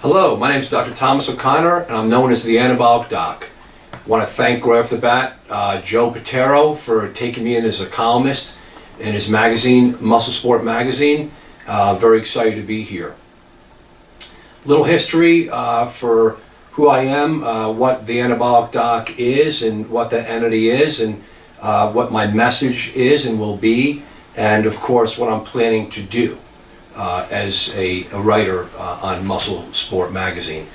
Hello, my name is Dr. Thomas O'Connor, and I'm known as the Anabolic Doc. I want to thank right off the bat Joe Patero for taking me in as a columnist in his magazine, MuscleSport Magazine. Very excited to be here. Little history for who I am, what the Anabolic Doc is, and what that entity is, and what my message is and will be, and of course what I'm planning to do as a writer on MuscleSport Magazine.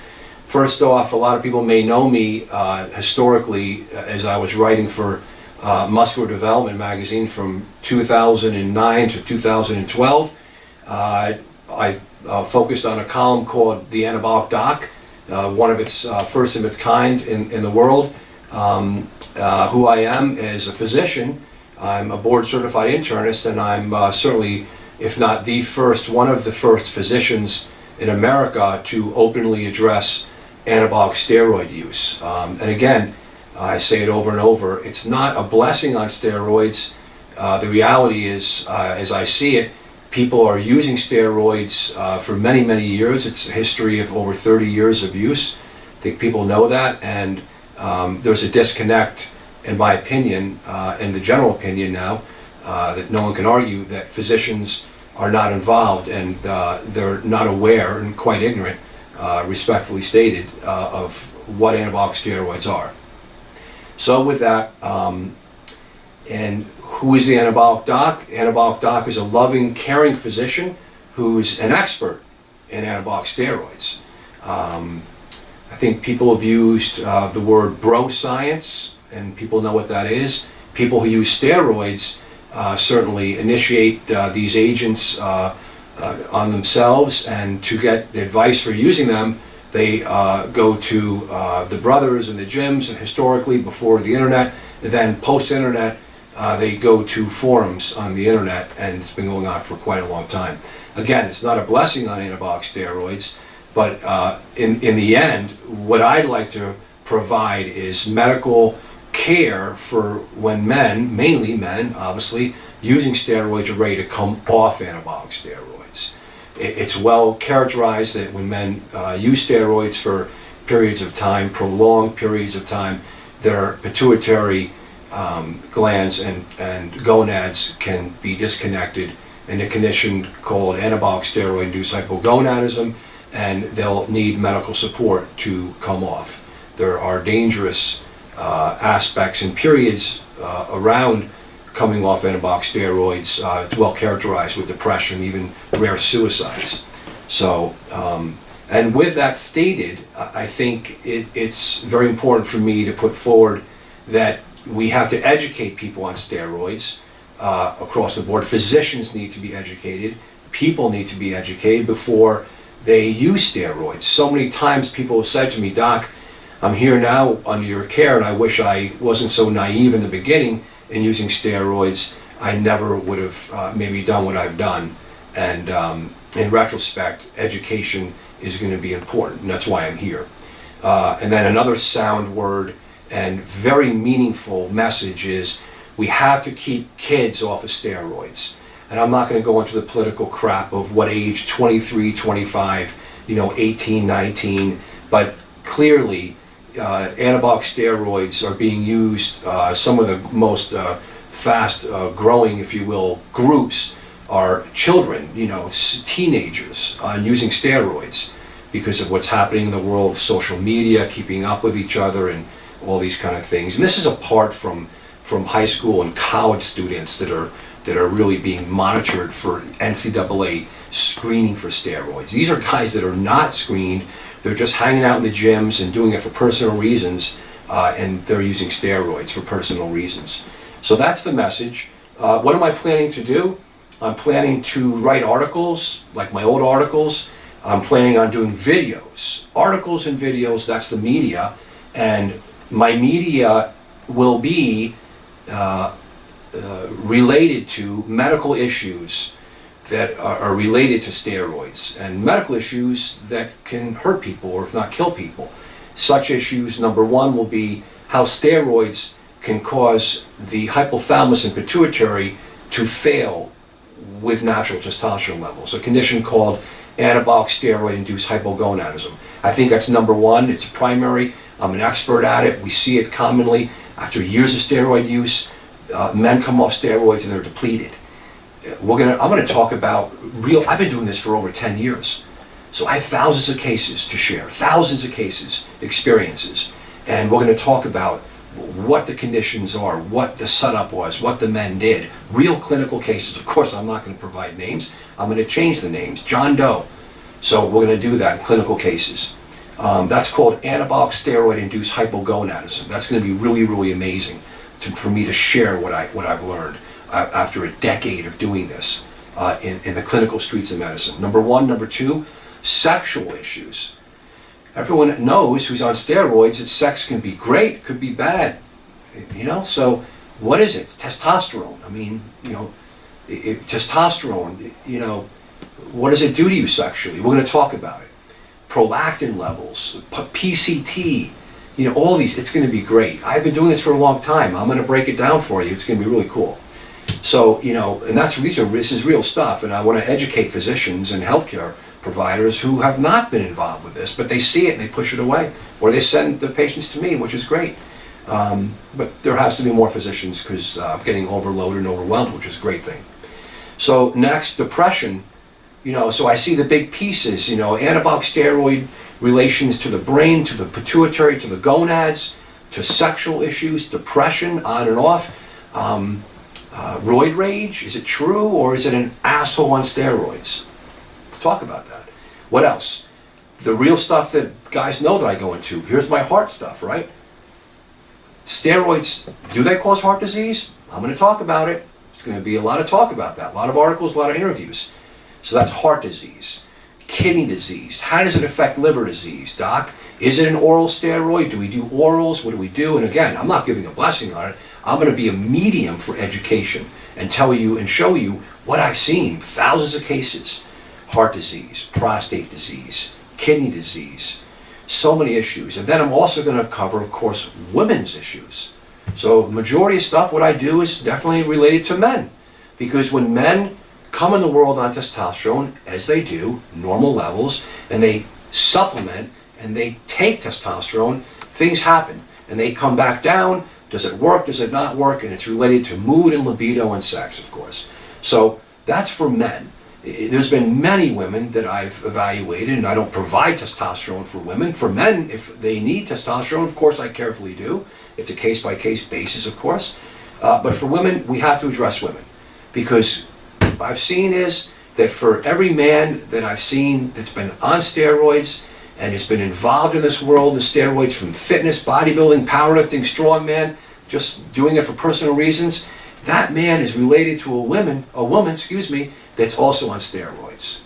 First off, a lot of people may know me historically as I was writing for Muscular Development magazine from 2009 to 2012. I focused on a column called the Anabolic Doc, one of its first of its kind in the world. Who I am as a physician, I'm a board certified internist, and I'm certainly, if not the first, one of the first physicians in America to openly address anabolic steroid use. And again, I say it over and over, it's not a blessing on steroids. The reality is, as I see it, people are using steroids for many, many years. It's a history of over 30 years of use. I think people know that, and there's a disconnect, in my opinion, and the general opinion now, that no one can argue, that physicians are not involved and they're not aware and quite ignorant, respectfully stated, of what anabolic steroids are. So with that, and who is the Anabolic Doc? Anabolic Doc is a loving, caring physician who's an expert in anabolic steroids. I think people have used the word bro science, and people know what that is. People who use steroids certainly initiate these agents on themselves, and to get the advice for using them, they go to the brothers and the gyms, historically before the internet, and then post-internet they go to forums on the internet, and it's been going on for quite a long time. Again, it's not a blessing on anabolic steroids, but in the end, what I'd like to provide is medical care for when men, mainly men, obviously, using steroids are ready to come off anabolic steroids. It's well characterized that when men use steroids for periods of time, prolonged periods of time, their pituitary glands and gonads can be disconnected in a condition called anabolic steroid-induced hypogonadism, and they'll need medical support to come off. There are dangerous aspects and periods around coming off anabolic steroids. It's well characterized with depression, even rare suicides. So, and with that stated, I think it's very important for me to put forward that we have to educate people on steroids across the board. Physicians need to be educated. People need to be educated before they use steroids. So many times people have said to me, Doc, I'm here now under your care, and I wish I wasn't so naive in the beginning in using steroids. I never would have maybe done what I've done. And in retrospect, education is going to be important, and that's why I'm here. And then another sound word and very meaningful message is we have to keep kids off of steroids. And I'm not going to go into the political crap of what age, 23, 25, 18, 19, but clearly anabolic steroids are being used. Some of the most fast growing, if you will, groups are children, teenagers using steroids because of what's happening in the world of social media, keeping up with each other and all these kind of things. And this is apart from high school and college students that are really being monitored for NCAA screening for steroids. These are guys that are not screened. They're just hanging out in the gyms and doing it for personal reasons, and they're using steroids for personal reasons. So that's the message. What am I planning to do? I'm planning to write articles, like my old articles. I'm planning on doing videos. Articles and videos, that's the media. And my media will be related to medical issues that are related to steroids, and medical issues that can hurt people or if not kill people. Such issues, number one, will be how steroids can cause the hypothalamus and pituitary to fail with natural testosterone levels, a condition called anabolic steroid-induced hypogonadism. I think that's number one. It's primary. I'm an expert at it. We see it commonly after years of steroid use. Men come off steroids and they're depleted. I'm going to talk about I've been doing this for over 10 years. So I have thousands of cases to share, thousands of cases, experiences. And we're going to talk about what the conditions are, what the setup was, what the men did. Real clinical cases. Of course, I'm not going to provide names. I'm going to change the names. John Doe. So we're going to do that in clinical cases. That's called anabolic steroid-induced hypogonadism. That's going to be really, really amazing for me to share what I've learned after a decade of doing this in the clinical streets of medicine. Number one. Number two, sexual issues. Everyone knows who's on steroids that sex can be great, could be bad. So what is it? It's testosterone. I mean, testosterone, what does it do to you sexually? We're going to talk about it. Prolactin levels, PCT, all these, it's going to be great. I've been doing this for a long time. I'm going to break it down for you. It's going to be really cool. So, and this is real stuff, and I want to educate physicians and healthcare providers who have not been involved with this, but they see it and they push it away, or they send the patients to me, which is great. But there has to be more physicians because I'm getting overloaded and overwhelmed, which is a great thing. So next, depression. So I see the big pieces, anabolic steroid relations to the brain, to the pituitary, to the gonads, to sexual issues, depression, on and off. Roid rage, is it true, or is it an asshole on steroids? Talk about that. What else? The real stuff that guys know that I go into. Here's my heart stuff, right? Steroids, do they cause heart disease? I'm going to talk about it. There's going to be a lot of talk about that. A lot of articles, a lot of interviews. So that's heart disease. Kidney disease. How does it affect liver disease, doc? Is it an oral steroid? Do we do orals? What do we do? And again, I'm not giving a blessing on it. I'm going to be a medium for education and tell you and show you what I've seen. Thousands of cases. Heart disease, prostate disease, kidney disease, so many issues. And then I'm also going to cover, of course, women's issues. So the majority of stuff, what I do is definitely related to men. Because when men come in the world on testosterone, as they do, normal levels, and they supplement and they take testosterone, things happen. And they come back down. Does it work? Does it not work? And it's related to mood and libido and sex, of course. So that's for men. There's been many women that I've evaluated, and I don't provide testosterone for women. For men, if they need testosterone, of course I carefully do. It's a case-by-case basis, of course. But for women, we have to address women. Because what I've seen is that for every man that I've seen that's been on steroids and has been involved in this world of steroids, from fitness, bodybuilding, powerlifting, strongman, just doing it for personal reasons, that man is related to a woman, that's also on steroids.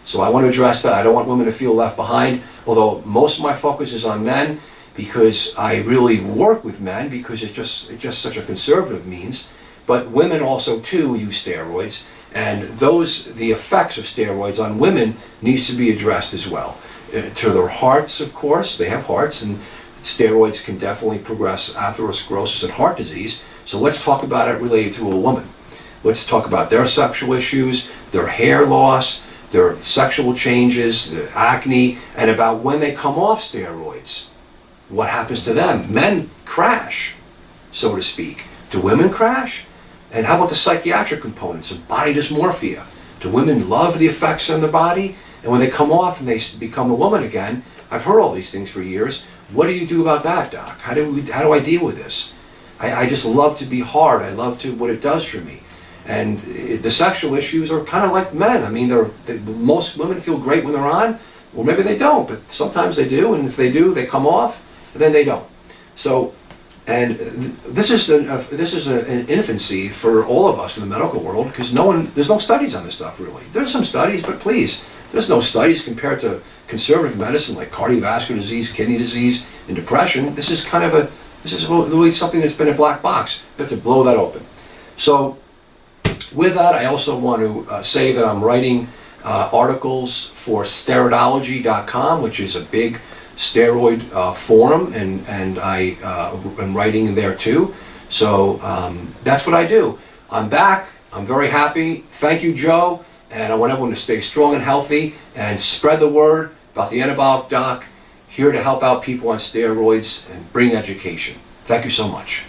So I want to address that. I don't want women to feel left behind, although most of my focus is on men because I really work with men because it's just such a conservative means. But women also too use steroids, and the effects of steroids on women needs to be addressed as well. To their hearts, of course, they have hearts, and steroids can definitely progress atherosclerosis and heart disease. So let's talk about it related to a woman. Let's talk about their sexual issues, their hair loss, their sexual changes, the acne, and about when they come off steroids. What happens to them? Men crash, so to speak. Do women crash? And how about the psychiatric components of body dysmorphia? Do women love the effects on the body? And when they come off and they become a woman again, I've heard all these things for years. What do you do about that, doc? How do I deal with this? I just love to be hard. I love what it does for me. And the sexual issues are kind of like men. I mean, most women feel great when they're on. Well, maybe they don't, but sometimes they do. And if they do, they come off, and then they don't. So, and this is an infancy for all of us in the medical world because there's no studies on this stuff really. There's some studies, but please, there's no studies compared to conservative medicine like cardiovascular disease, kidney disease, and depression. This is really something that's been a black box. You have to blow that open. So, with that, I also want to say that I'm writing articles for steroidology.com, which is a big steroid forum, and I am writing in there too. So that's what I do. I'm back I'm very happy. Thank you, Joe. And I want everyone to stay strong and healthy and spread the word about the Anabolic Doc. Here to help out people on steroids and bring education. Thank you so much.